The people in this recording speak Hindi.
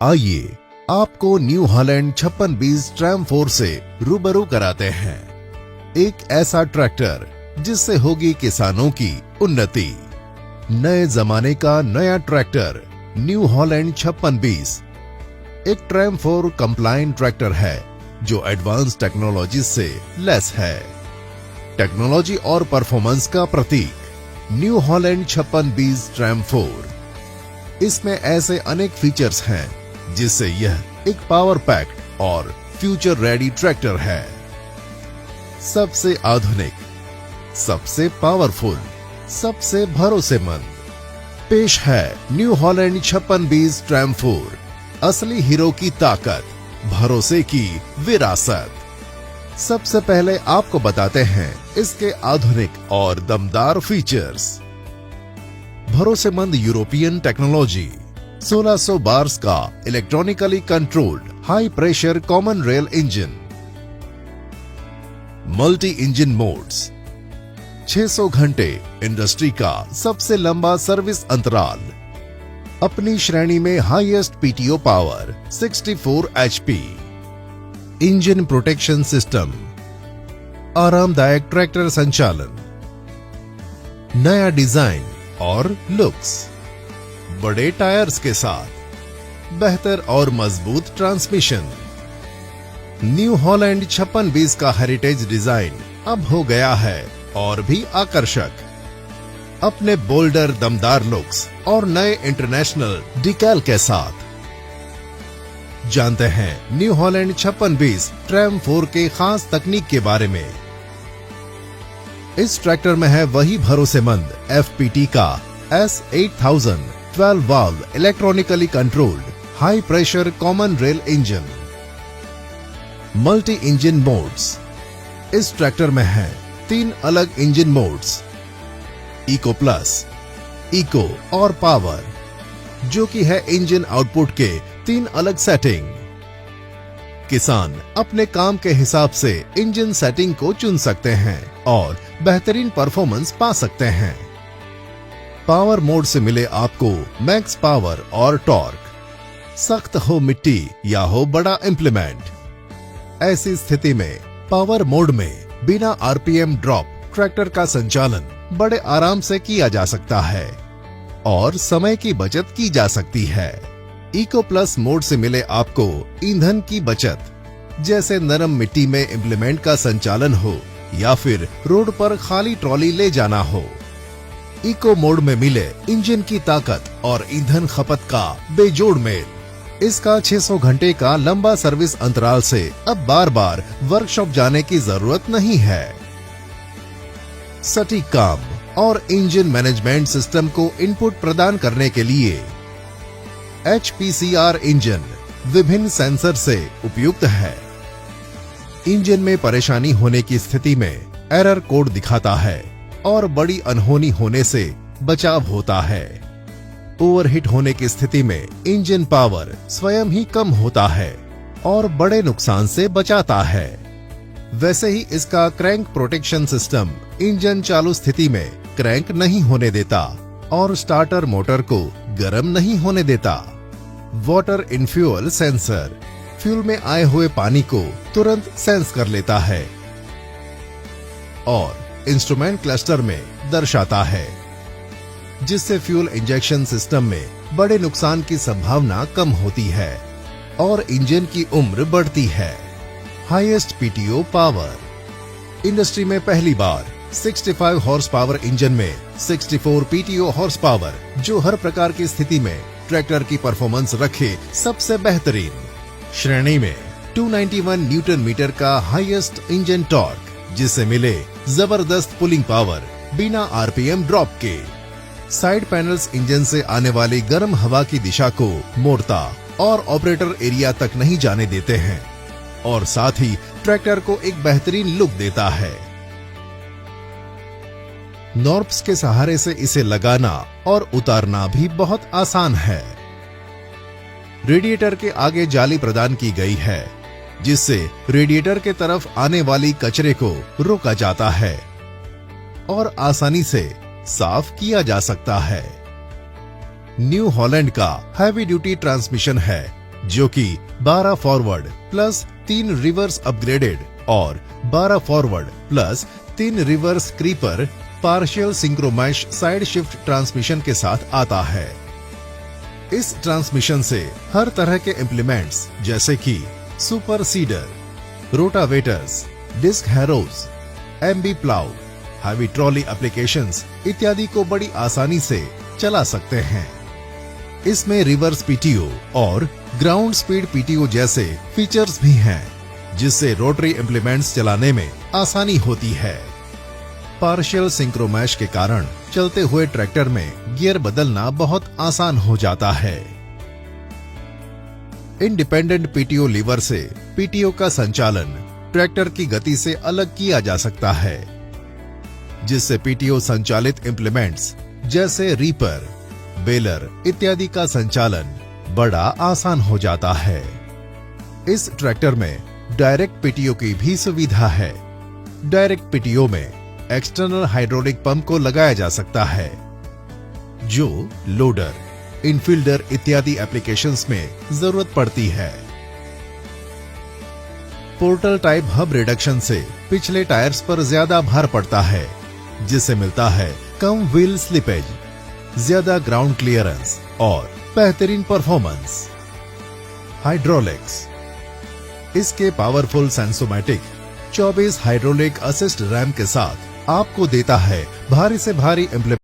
आइए आपको न्यू हॉलैंड 5620 ट्रैम 4 से रूबरू कराते हैं। एक ऐसा ट्रैक्टर जिससे होगी किसानों की उन्नति। नए जमाने का नया ट्रैक्टर न्यू हॉलैंड 5620 एक ट्रैम 4 कंप्लायंट ट्रैक्टर है जो एडवांस टेक्नोलॉजी से लेस है। टेक्नोलॉजी और परफॉर्मेंस का प्रतीक न्यू हॉलैंड 5620 ट्रैम 4। इसमें ऐसे अनेक फीचर्स हैं जिससे यह एक पावर पैक्ड और फ्यूचर रेडी ट्रैक्टर है। सबसे आधुनिक, सबसे पावरफुल, सबसे भरोसेमंद पेश है न्यू हॉलैंड 5620 ट्रैम 4। असली हीरो की ताकत, भरोसे की विरासत। सबसे पहले आपको बताते हैं इसके आधुनिक और दमदार फीचर्स। भरोसेमंद यूरोपियन टेक्नोलॉजी, 1600 बार्स का electronically controlled high pressure common rail engine, multi engine modes, 600 घंटे इंडस्ट्री का सबसे लंबा सर्विस अंतराल, अपनी श्रेणी में highest PTO power 64 HP, engine protection system, आरामदायक ट्रैक्टर संचालन, नया डिजाइन और लुक्स, बड़े टायर्स के साथ बेहतर और मजबूत ट्रांसमिशन। न्यू हॉलैंड 5620 का हेरिटेज डिजाइन अब हो गया है और भी आकर्षक। अपने बोल्डर दमदार लुक्स और नए इंटरनेशनल डिकैल के साथ। जानते हैं न्यू हॉलैंड 5620 ट्रैम 4 के खास तकनीक के बारे में। इस ट्रैक्टर में है वही भरोसेमंद एफपीटी का S8000 12 valve electronically controlled high pressure common rail engine. Multi engine modes, इस ट्रैक्टर में है 3 अलग engine modes, eco plus, eco और पावर, जो कि है इंजन आउटपुट के 3 अलग सेटिंग। किसान अपने काम के हिसाब से इंजन सेटिंग को चुन सकते हैं और बेहतरीन परफॉर्मेंस पा सकते हैं। पावर मोड से मिले आपको मैक्स पावर और टॉर्क। सख्त हो मिट्टी या हो बड़ा इंप्लीमेंट, ऐसी स्थिति में पावर मोड में बिना आरपीएम ड्रॉप ट्रैक्टर का संचालन बड़े आराम से किया जा सकता है और समय की बचत की जा सकती है। इको प्लस मोड से मिले आपको ईंधन की बचत, जैसे नरम मिट्टी में इंप्लीमेंट का संचालन हो या फिर रोड पर खाली ट्रॉली ले जाना हो। इको मोड में मिले इंजन की ताकत और ईंधन खपत का बेजोड़ मेल। इसका 600 घंटे का लंबा सर्विस अंतराल से अब बार बार वर्कशॉप जाने की जरूरत नहीं है। सटीक काम और इंजन मैनेजमेंट सिस्टम को इनपुट प्रदान करने के लिए HPCR इंजन विभिन्न सेंसर से उपयुक्त है। इंजन में परेशानी होने की स्थिति में एरर कोड दिखाता है और बड़ी अनहोनी होने से बचाव होता है। ओवरहीट होने की स्थिति में इंजन पावर स्वयं ही कम होता है और बड़े नुकसान से बचाता है। वैसे ही इसका क्रैंक प्रोटेक्शन सिस्टम इंजन चालू स्थिति में क्रैंक नहीं होने देता और स्टार्टर मोटर को गर्म नहीं होने देता। Water in fuel sensor fuel में आए हुए पानी को तुरंत सेंस कर लेता है और इंस्ट्रूमेंट क्लस्टर में दर्शाता है, जिससे फ्यूल इंजेक्शन सिस्टम में बड़े नुकसान की संभावना कम होती है और इंजन की उम्र बढ़ती है। हाईएस्ट पीटीओ पावर, इंडस्ट्री में पहली बार 65 हॉर्स पावर इंजन में 64 पीटीओ हॉर्स पावर, जो हर प्रकार की स्थिति में ट्रैक्टर की परफॉर्मेंस रखे सबसे बेहतरीन। श्रेणी में 291 न्यूटन मीटर का हाईएस्ट इंजन टॉर्क, जिससे मिले जबरदस्त पुलिंग पावर बिना आरपीएम ड्रॉप के। साइड पैनल्स इंजन से आने वाली गर्म हवा की दिशा को मोड़ता और ऑपरेटर एरिया तक नहीं जाने देते हैं और साथ ही ट्रैक्टर को एक बेहतरीन लुक देता है। नॉर्प्स के सहारे से इसे लगाना और उतारना भी बहुत आसान है। रेडिएटर के आगे जाली प्रदान की गई है, जिससे रेडिएटर के तरफ आने वाली कचरे को रोका जाता है और आसानी से साफ किया जा सकता है। न्यू हॉलैंड का हैवी ड्यूटी ट्रांसमिशन है जो कि 12 फॉरवर्ड प्लस 3 रिवर्स अपग्रेडेड और 12 forward plus 3 reverse creeper partial synchromesh side shift transmission के साथ आता है। इस ट्रांसमिशन से हर तरह के इम्प्लीमेंट्स जैसे कि super seeder, rotavators, disc harrows, MB plough, heavy trolley applications इत्यादि को बड़ी आसानी से चला सकते हैं। इसमें रिवर्स पीटीओ और ग्राउंड स्पीड पीटीओ जैसे फीचर्स भी हैं, जिससे रोटरी इम्प्लीमेंट्स चलाने में आसानी होती है। पार्शियल सिंक्रोमैश के कारण चलते हुए ट्रैक्टर में गियर बदलना बहुत आसान हो जाता है। इंडिपेंडेंट पीटीओ लीवर से पीटीओ का संचालन ट्रैक्टर की गति से अलग किया जा सकता है, जिससे पीटीओ संचालित इम्प्लीमेंट्स जैसे रीपर, बेलर इत्यादि का संचालन बड़ा आसान हो जाता है। इस ट्रैक्टर में डायरेक्ट पीटीओ की भी सुविधा है। डायरेक्ट पीटीओ में एक्सटर्नल हाइड्रोलिक पंप को लगाया जा सकता है, जो लोडर, इनफील्डर इत्यादि एप्लीकेशंस में जरूरत पड़ती है। पोर्टल टाइप हब रिडक्शन से पिछले टायर्स पर ज्यादा भार पड़ता है, जिससे मिलता है कम व्हील स्लिपेज, ज्यादा ग्राउंड क्लियरेंस और बेहतरीन परफॉर्मेंस। हाइड्रोलिक्स, इसके पावरफुल सेंसोमैटिक 24 हाइड्रोलिक असिस्ट रैम के साथ आपको देता है भारी से भारी